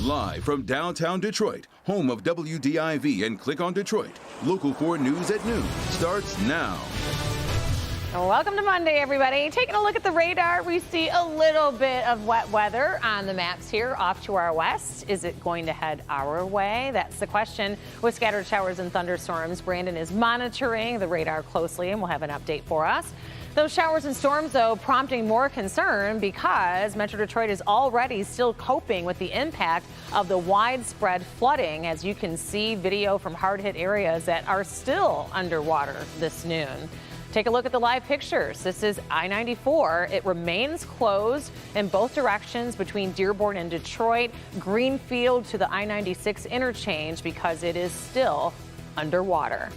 Live from downtown Detroit, home of WDIV and Click on Detroit, Local 4 News at noon starts now. Welcome to Monday, everybody. Taking a look at the radar, we see a little bit of wet weather on the maps here off to our west. Is it going to head our way? That's the question. With scattered showers and thunderstorms, Brandon is monitoring the radar closely and will have an update for us. Those showers and storms, though, prompting more concern because Metro Detroit is already still coping with the impact of the widespread flooding. As you can see, video from hard-hit areas that are still underwater this noon. Take a look at the live pictures. This is I-94. It remains closed in both directions between Dearborn and Detroit, Greenfield to the I-96 interchange because it is still underwater.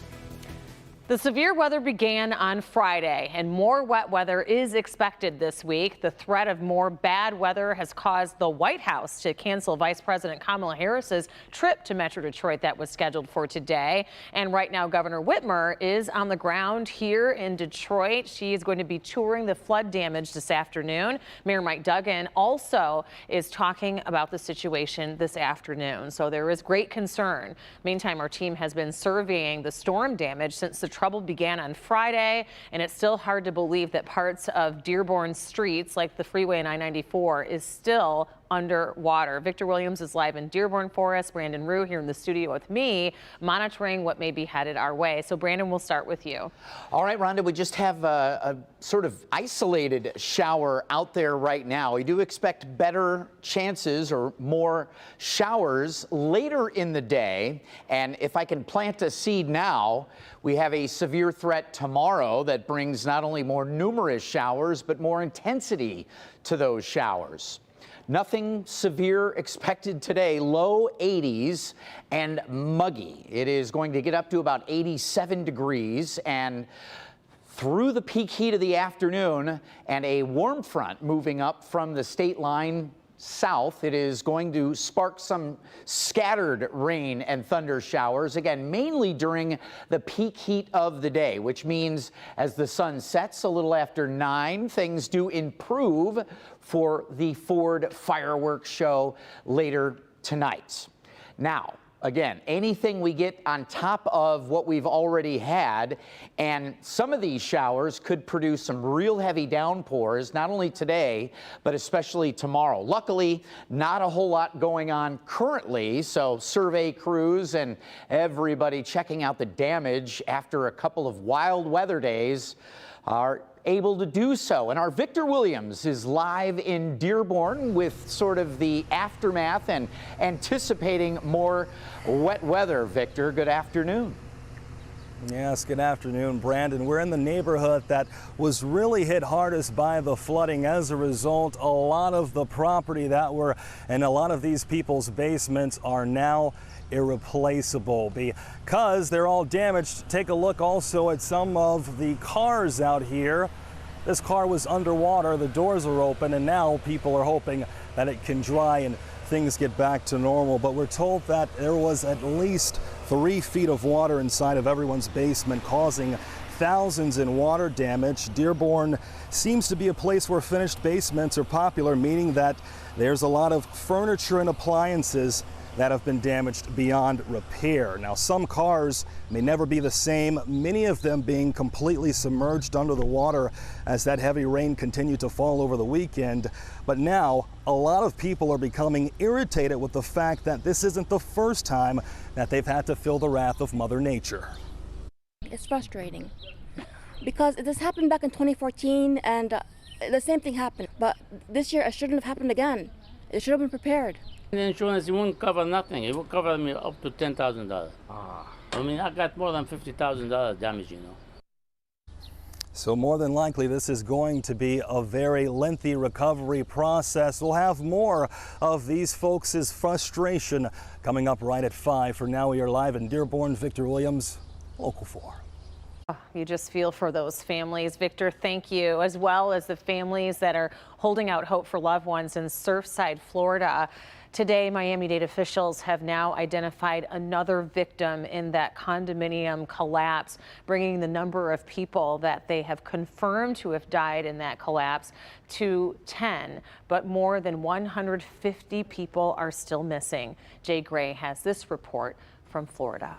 The severe weather began on Friday, and more wet weather is expected this week. The threat of more bad weather has caused the White House to cancel Vice President Kamala Harris's trip to Metro Detroit that was scheduled for today. And right now, Governor Whitmer is on the ground here in Detroit. She is going to be touring the flood damage this afternoon. Mayor Mike Duggan also is talking about the situation this afternoon. So there is great concern. Meantime, our team has been surveying the storm damage since the trouble began on Friday, and it's still hard to believe that parts of Dearborn streets like the freeway and I-94 is still underwater. Victor Williams is live in Dearborn for us. Brandon Rue here in the studio with me, monitoring what may be headed our way. So Brandon, we'll start with you. All right, Rhonda, we just have a sort of isolated shower out there right now. We do expect better chances or more showers later in the day. And if I can plant a seed now, we have a severe threat tomorrow that brings not only more numerous showers, but more intensity to those showers. Nothing severe expected today, low 80s and muggy. It is going to get up to about 87 degrees and through the peak heat of the afternoon and a warm front moving up from the state line south. It is going to spark some scattered rain and thunder showers, again, mainly during the peak heat of the day, which means as the sun sets a little after 9, things do improve for the Ford fireworks show later tonight. Now, again, anything we get on top of what we've already had, and some of these showers could produce some real heavy downpours, not only today, but especially tomorrow. Luckily, not a whole lot going on currently, so survey crews and everybody checking out the damage after a couple of wild weather days are able to do so. And our Victor Williams is live in Dearborn with sort of the aftermath and anticipating more wet weather. Victor, good afternoon. Yes, good afternoon, Brandon. We're in the neighborhood that was really hit hardest by the flooding. As a result, a lot of the property that were in a lot of these people's basements are now irreplaceable because they're all damaged. Take a look also at some of the cars out here. This car was underwater, the doors are open, and now people are hoping that it can dry and things get back to normal. But we're told that there was at least 3 feet of water inside of everyone's basement, causing thousands in water damage. Dearborn seems to be a place where finished basements are popular, meaning that there's a lot of furniture and appliances that have been damaged beyond repair. Now, some cars may never be the same, many of them being completely submerged under the water as that heavy rain continued to fall over the weekend. But now, a lot of people are becoming irritated with the fact that this isn't the first time that they've had to feel the wrath of Mother Nature. It's frustrating because this happened back in 2014 and the same thing happened. But this year it shouldn't have happened again. It should have been prepared. The insurance, it won't cover nothing. It will cover me up to $10,000. I mean, I got more than $50,000 damage, you know. So more than likely, this is going to be a very lengthy recovery process. We'll have more of these folks' frustration coming up right at 5. For now, we are live in Dearborn. Victor Williams, Local 4. You just feel for those families. Victor, thank you, as well as the families that are holding out hope for loved ones in Surfside, Florida. Today, Miami-Dade officials have now identified another victim in that condominium collapse, bringing the number of people that they have confirmed to have died in that collapse to 10. But more than 150 people are still missing. Jay Gray has this report from Florida.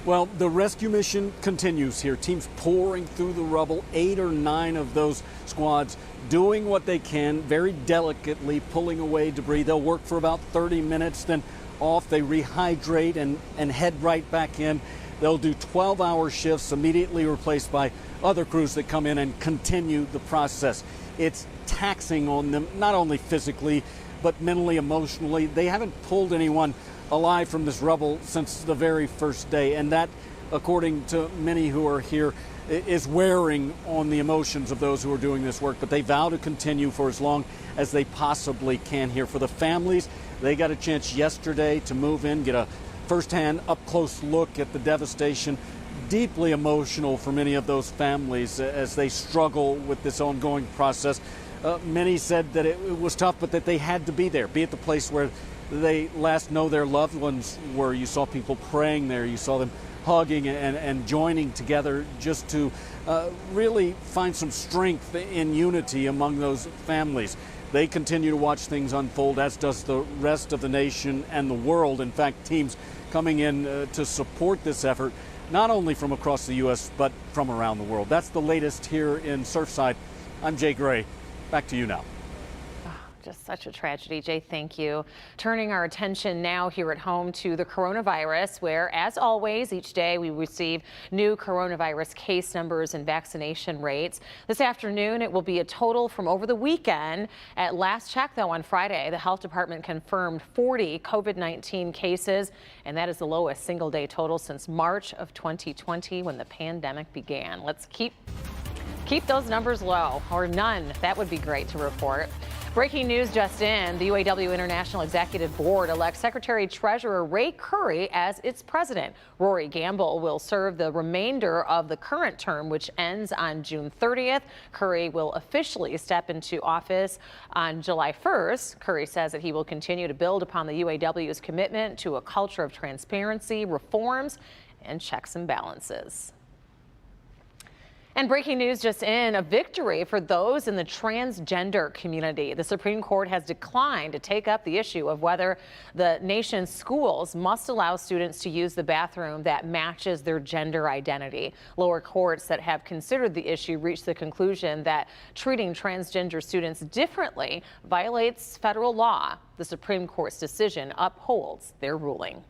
Well, the rescue mission continues here. Teams pouring through the rubble, 8 or 9 of those squads doing what they can, very delicately pulling away debris. They'll work for about 30 minutes, then off. They rehydrate and head right back in. They'll do 12-hour shifts, immediately replaced by other crews that come in and continue the process. It's taxing on them, not only physically, but mentally, emotionally. They haven't pulled anyone alive from this rubble since the very first day, and that, according to many who are here, is wearing on the emotions of those who are doing this work. But they vow to continue for as long as they possibly can here. For the families, they got a chance yesterday to move in, get a firsthand up-close look at the devastation. Deeply emotional for many of those families as they struggle with this ongoing process. Many said that it was tough, but that they had to be there, be at the place where they last know their loved ones were. You saw people praying there. You saw them hugging and joining together just to really find some strength in unity among those families. They continue to watch things unfold, as does the rest of the nation and the world. In fact, teams coming in to support this effort, not only from across the U.S., but from around the world. That's the latest here in Surfside. I'm Jay Gray. Back to you now. Just such a tragedy, Jay. Thank you. Turning our attention now here at home to the coronavirus, where, as always, each day we receive new coronavirus case numbers and vaccination rates. This afternoon, it will be a total from over the weekend. At last check, though, on Friday, the health department confirmed 40 COVID-19 cases, and that is the lowest single-day total since March of 2020, when the pandemic began. Let's keep those numbers low, or none. That would be great to report. Breaking news just in, the UAW International Executive Board elects Secretary-Treasurer Ray Curry as its president. Rory Gamble will serve the remainder of the current term, which ends on June 30th. Curry will officially step into office on July 1st. Curry says that he will continue to build upon the UAW's commitment to a culture of transparency, reforms, and checks and balances. And breaking news just in, a victory for those in the transgender community. The Supreme Court has declined to take up the issue of whether the nation's schools must allow students to use the bathroom that matches their gender identity. Lower courts that have considered the issue reached the conclusion that treating transgender students differently violates federal law. The Supreme Court's decision upholds their ruling.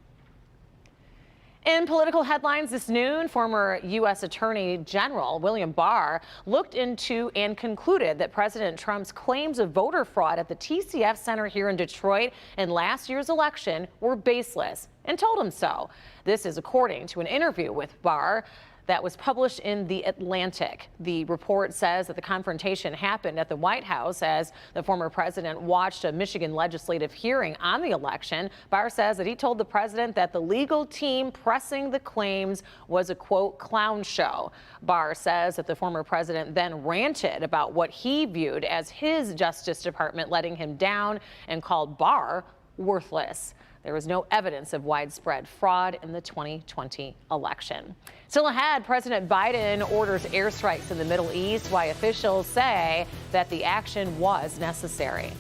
In political headlines this noon, former U.S. Attorney General William Barr looked into and concluded that President Trump's claims of voter fraud at the TCF Center here in Detroit in last year's election were baseless, and told him so. This is according to an interview with Barr that was published in The Atlantic. The report says that the confrontation happened at the White House as the former president watched a Michigan legislative hearing on the election. Barr says that he told the president that the legal team pressing the claims was a, quote, clown show. Barr says that the former president then ranted about what he viewed as his Justice Department letting him down and called Barr worthless. There was no evidence of widespread fraud in the 2020 election. Still ahead, President Biden orders airstrikes in the Middle East, why officials say that the action was necessary.